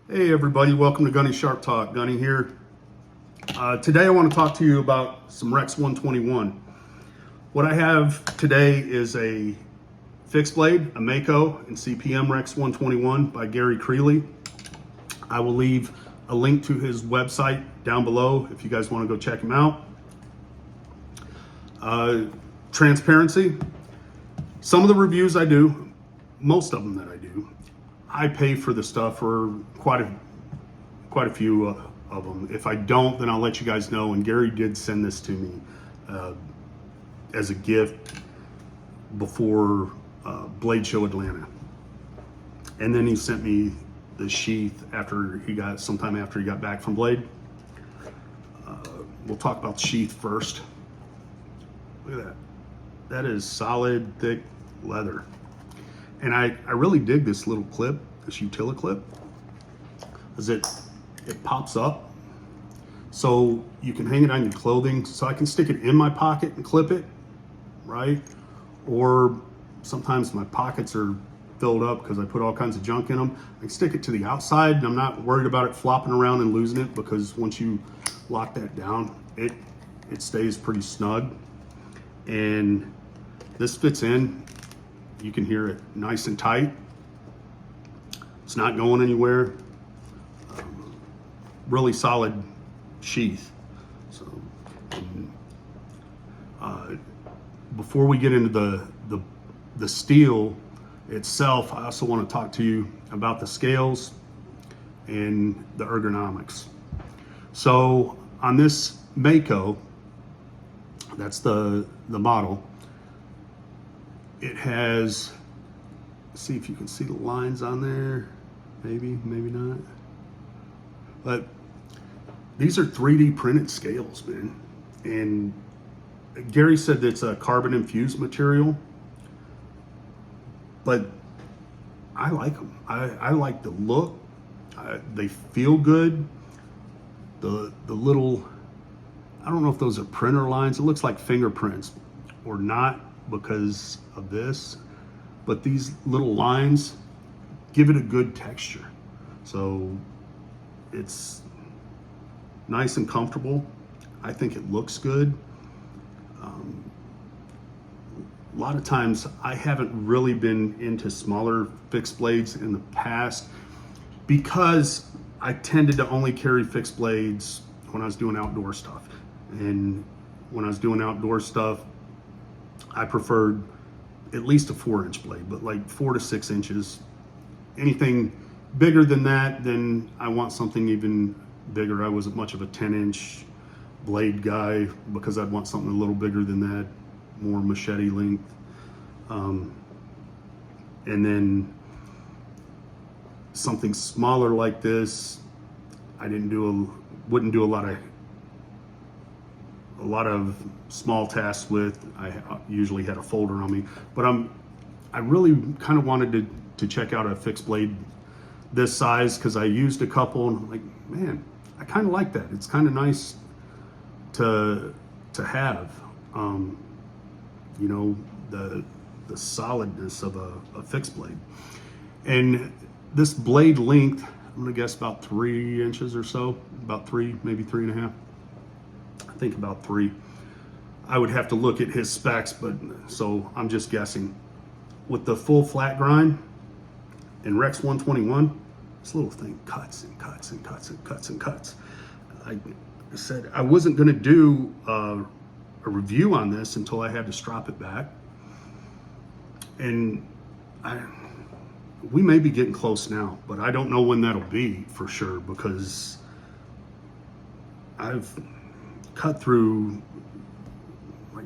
Hey everybody, welcome to Gunny Sharp Talk. Gunny here. Today I want to talk to you about some Rex 121. What I have today is a fixed blade, a Mako and CPM Rex 121 by Gary Creely. I will leave a link to his website down below if you guys want to go check him out. Transparency. Some of the reviews I do, most of them that I do, I pay for the stuff, or quite a few of them. If I don't, then I'll let you guys know. And Gary did send this to me as a gift before Blade Show Atlanta, and then he sent me the Sheath sometime after he got back from Blade. We'll talk about the Sheath first. Look at that. That is solid, thick leather. And I really dig this little clip, this utility clip, because it pops up. So you can hang it on your clothing. So I can stick it in my pocket and clip it, right? Or sometimes my pockets are filled up because I put all kinds of junk in them. I can stick it to the outside and I'm not worried about it flopping around and losing it, because once you lock that down, it stays pretty snug. And this fits in. You can hear it nice and tight. It's not going anywhere. Really solid sheath. So, before we get into the steel itself, I also want to talk to you about the scales and the ergonomics. So on this Mako, that's the model. It has, see if you can see the lines on there. Maybe not. But these are 3D printed scales, man. And Gary said it's a carbon infused material, but I like them. I like the look. They feel good. The little, I don't know if those are printer lines. It looks like fingerprints or not because of this, but these little lines give it a good texture. So it's nice and comfortable. I think it looks good. A lot of times I haven't really been into smaller fixed blades in the past because I tended to only carry fixed blades when I was doing outdoor stuff. And when I was doing outdoor stuff, I preferred at least a 4-inch blade, but like 4 to 6 inches. Anything bigger than that, then I want something even bigger. I wasn't much of a 10-inch blade guy because I'd want something a little bigger than that, more machete length. And then something smaller like this, I wouldn't do a lot of small tasks with. I usually had a folder on me, but I really kind of wanted to check out a fixed blade this size because I used a couple and I'm like, man, I kind of like that. It's kind of nice to have, you know, the solidness of a fixed blade. And this blade length, I'm gonna guess about 3 inches or so, about 3, maybe 3.5. I think about 3. I would have to look at his specs, but so I'm just guessing. With the full flat grind in Rex 121, this little thing cuts and cuts and cuts and cuts and cuts. I said I wasn't going to do a review on this until I had to strop it back, and we may be getting close now, but I don't know when that'll be for sure, because I've cut through like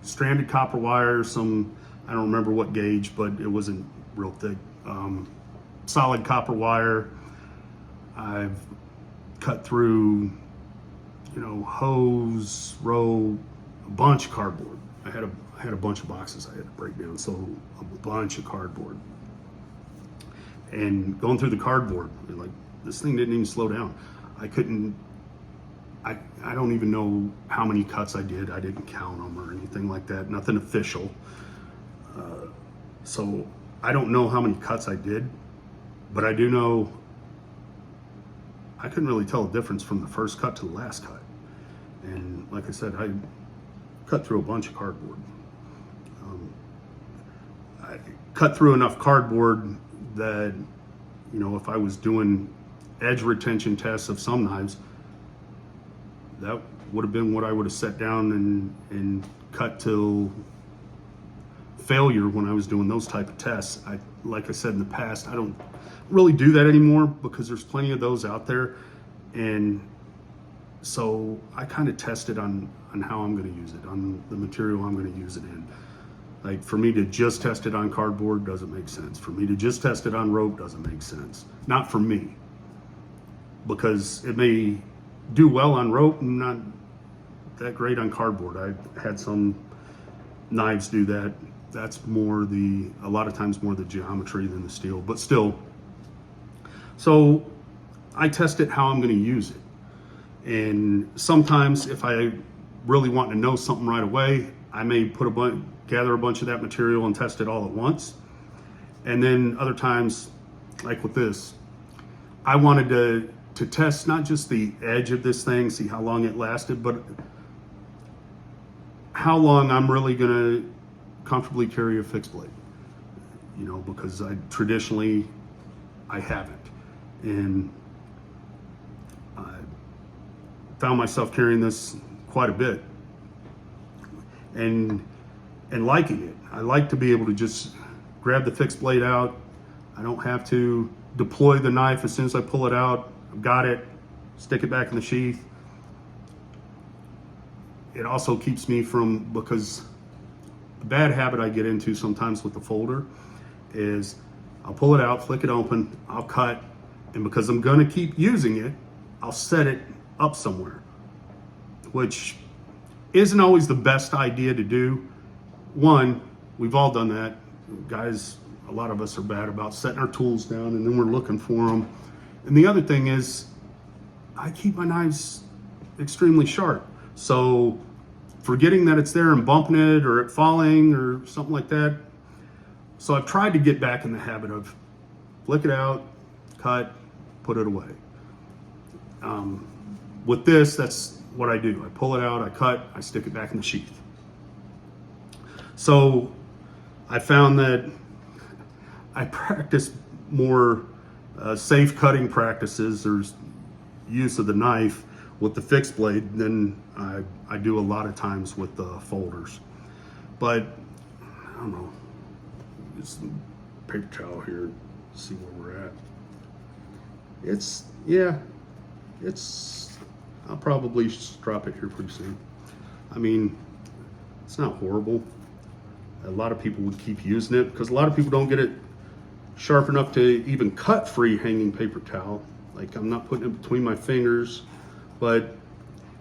stranded copper wire, some, I don't remember what gauge, but it wasn't real thick, solid copper wire. I've cut through, you know, hose, rope, a bunch of cardboard. I had a bunch of boxes I had to break down, so a bunch of cardboard. And going through the cardboard, like, this thing didn't even slow down. I don't even know how many cuts I did. I didn't count them or anything like that. Nothing official. So I don't know how many cuts I did, but I do know couldn't really tell the difference from the first cut to the last cut. And like I said, I cut through a bunch of cardboard. I cut through enough cardboard that, you know, if I was doing edge retention tests of some knives, that would have been what I would have set down and cut till failure when I was doing those type of tests. Like I said in the past, I don't really do that anymore because there's plenty of those out there. And so I kind of tested on how I'm going to use it, on the material I'm going to use it in. Like, for me to just test it on cardboard doesn't make sense. For me to just test it on rope doesn't make sense. Not for me, because it may do well on rope and not that great on cardboard. I've had some knives do that. That's more a lot of times more the geometry than the steel, but still. So I test it how I'm going to use it. And sometimes if I really want to know something right away, I may gather a bunch of that material and test it all at once. And then other times, like with this, I wanted to test not just the edge of this thing, see how long it lasted, but how long I'm really gonna comfortably carry a fixed blade. You know, because traditionally I haven't. And I found myself carrying this quite a bit and liking it. I like to be able to just grab the fixed blade out. I don't have to deploy the knife as soon as I pull it out. I've got it, stick it back in the sheath. It also keeps me from, because the bad habit I get into sometimes with the folder is I'll pull it out, flick it open, I'll cut, and because I'm gonna keep using it, I'll set it up somewhere, which isn't always the best idea to do. One, we've all done that. Guys, a lot of us are bad about setting our tools down and then we're looking for them. And the other thing is, I keep my knives extremely sharp. So forgetting that it's there and bumping it or it falling or something like that. So I've tried to get back in the habit of flick it out, cut, put it away. With this, that's what I do. I pull it out, I cut, I stick it back in the sheath. So I found that I practice more safe cutting practices or use of the knife with the fixed blade than I do a lot of times with the folders. But I don't know, get some paper towel here, see where we're at. I'll probably drop it here pretty soon. I mean, it's not horrible. A lot of people would keep using it because a lot of people don't get it sharp enough to even cut free hanging paper towel. Like, I'm not putting it between my fingers, but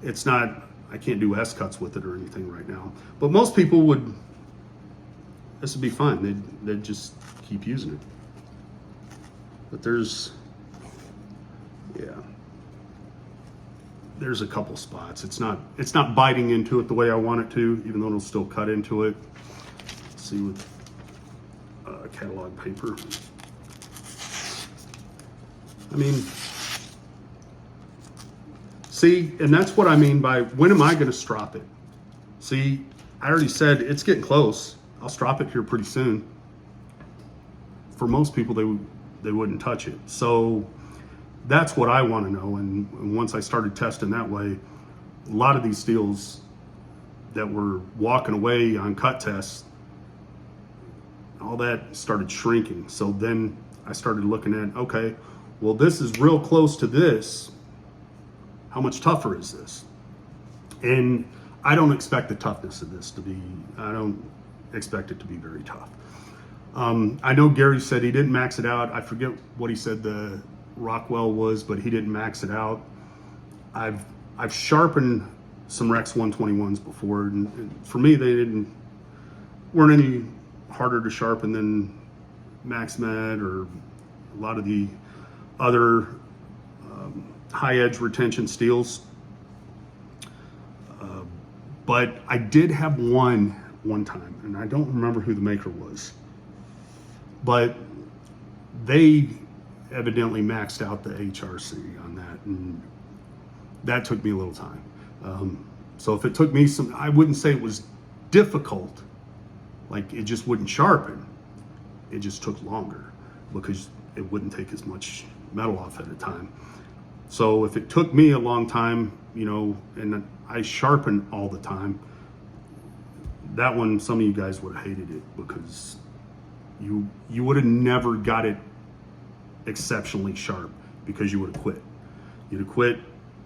it's not, I can't do S cuts with it or anything right now. But most people this would be fine. They'd just keep using it. But there's a couple spots. It's not biting into it the way I want it to, even though it'll still cut into it. Let's see with catalog paper. I mean, see, and that's what I mean by when am I going to strop it? See, I already said it's getting close. I'll strop it here pretty soon. For most people, they wouldn't touch it. So that's what I want to know. And once I started testing that way, a lot of these steels that were walking away on cut tests, all that started shrinking. So then I started looking at, okay, well, this is real close to this. How much tougher is this? And I don't expect the toughness of this to be, I don't expect it to be very tough. I know Gary said he didn't max it out. I forget what he said the Rockwell was, but he didn't max it out. I've sharpened some Rex 121s before, and for me, they weren't any harder to sharpen than MaxMed or a lot of the other high edge retention steels. But I did have one time, and I don't remember who the maker was, but they evidently maxed out the HRC on that, and that took me a little time. So if it took me some, I wouldn't say it was difficult, like it just wouldn't sharpen. It just took longer because it wouldn't take as much metal off at a time. So if it took me a long time, you know, and I sharpen all the time, that one, some of you guys would have hated it because you would have never got it exceptionally sharp because you would have quit. You'd have quit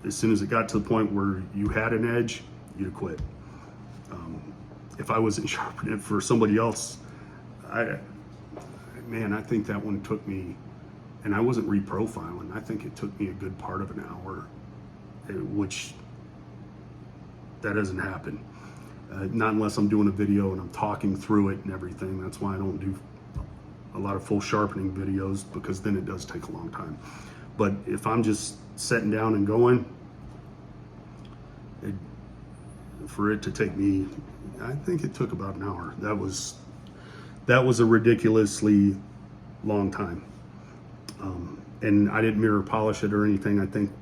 as soon as it got to the point where you had an edge, you'd have quit. If I wasn't sharpening it for somebody else, I think that one took me, and I wasn't reprofiling. I think it took me a good part of an hour, which that doesn't happen. Not unless I'm doing a video and I'm talking through it and everything. That's why I don't do a lot of full sharpening videos, because then it does take a long time. But if I'm just sitting down and going, for it to take me, I think it took about an hour. That was a ridiculously long time. And I didn't mirror polish it or anything. I think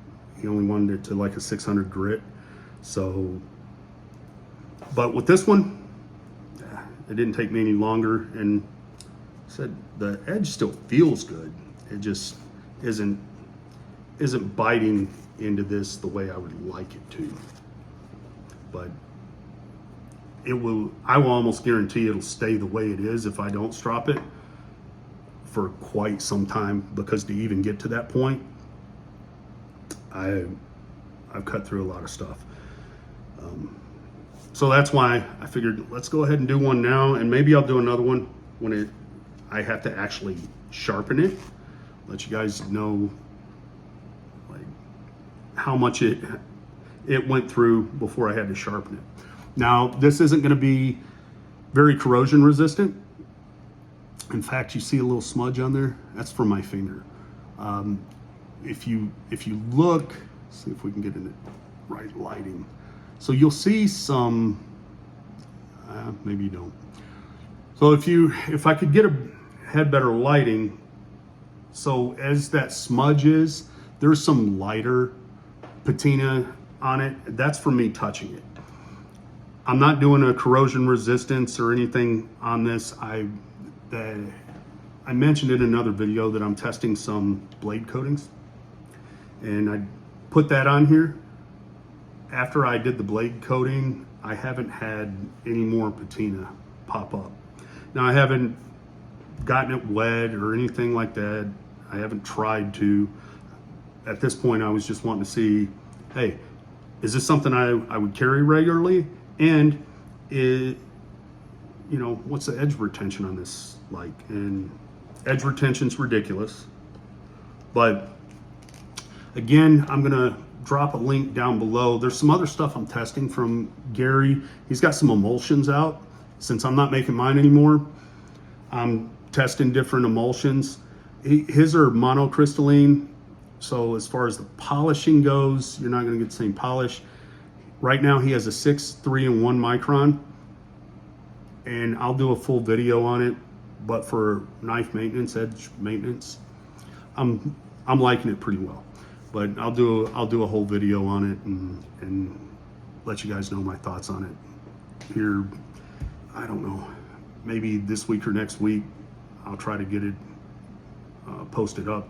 he only wanted it to like a 600 grit. So, but with this one, it didn't take me any longer, and said the edge still feels good. It just isn't biting into this the way I would like it to. But I will almost guarantee it'll stay the way it is if I don't strop it for quite some time, because to even get to that point, I've cut through a lot of stuff. So that's why I figured let's go ahead and do one now, and maybe I'll do another one when I have to actually sharpen it. Let you guys know like how much it went through before I had to sharpen it. Now, this isn't going to be very corrosion resistant. In fact, you see a little smudge on there? That's from my finger. If you look, see if we can get in the right lighting. So you'll see some, maybe you don't. So if I could had better lighting, so as that smudge is, there's some lighter patina on it. That's from me touching it. I'm not doing a corrosion resistance or anything on this. I mentioned in another video that I'm testing some blade coatings, and I put that on here. After I did the blade coating, I haven't had any more patina pop up. Now, I haven't gotten it wet or anything like that. I haven't tried to. At this point, I was just wanting to see, hey, is this something I would carry regularly? And what's the edge retention on this like? And edge retention's ridiculous. But again, I'm gonna drop a link down below. There's some other stuff I'm testing from Gary. He's got some emulsions out. Since I'm not making mine anymore, I'm testing different emulsions. His are monocrystalline. So as far as the polishing goes, you're not gonna get the same polish. Right now he has a 6, 3, and 1 micron, and I'll do a full video on it. But for knife maintenance, edge maintenance, I'm liking it pretty well. But I'll do a whole video on it and let you guys know my thoughts on it here. I don't know, maybe this week or next week I'll try to get it posted up.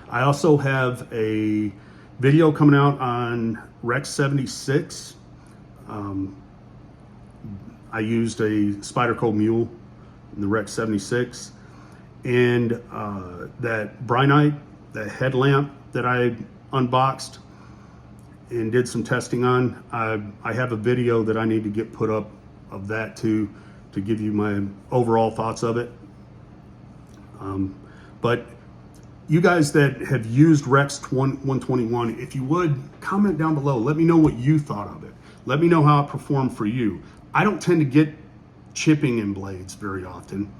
I also have a video coming out on Rex 76. I used a Spyderco Mule in the Rex 76, and that Brynite, that headlamp that I unboxed and did some testing on, I have a video that I need to get put up of that too, to give you my overall thoughts of it. But you guys that have used Rex 121, if you would, comment down below. Let me know what you thought of it. Let me know how it performed for you. I don't tend to get chipping in blades very often,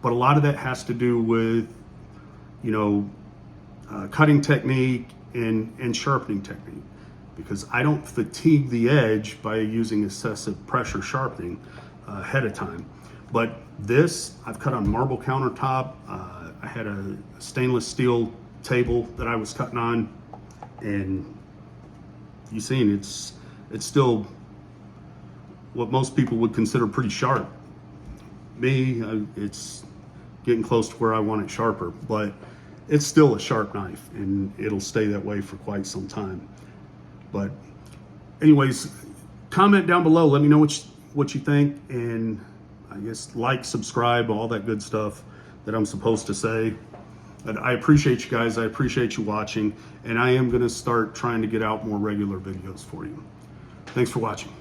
but a lot of that has to do with, cutting technique and sharpening technique, because I don't fatigue the edge by using excessive pressure sharpening ahead of time. But this, I've cut on marble countertop. I had a stainless steel table that I was cutting on, and you seen it's still what most people would consider pretty sharp. Me, it's getting close to where I want it sharper, but it's still a sharp knife, and it'll stay that way for quite some time. But anyways, comment down below, let me know what you think, and I guess like, subscribe, all that good stuff that I'm supposed to say. And I appreciate you guys, I appreciate you watching, and I am gonna start trying to get out more regular videos for you. Thanks for watching.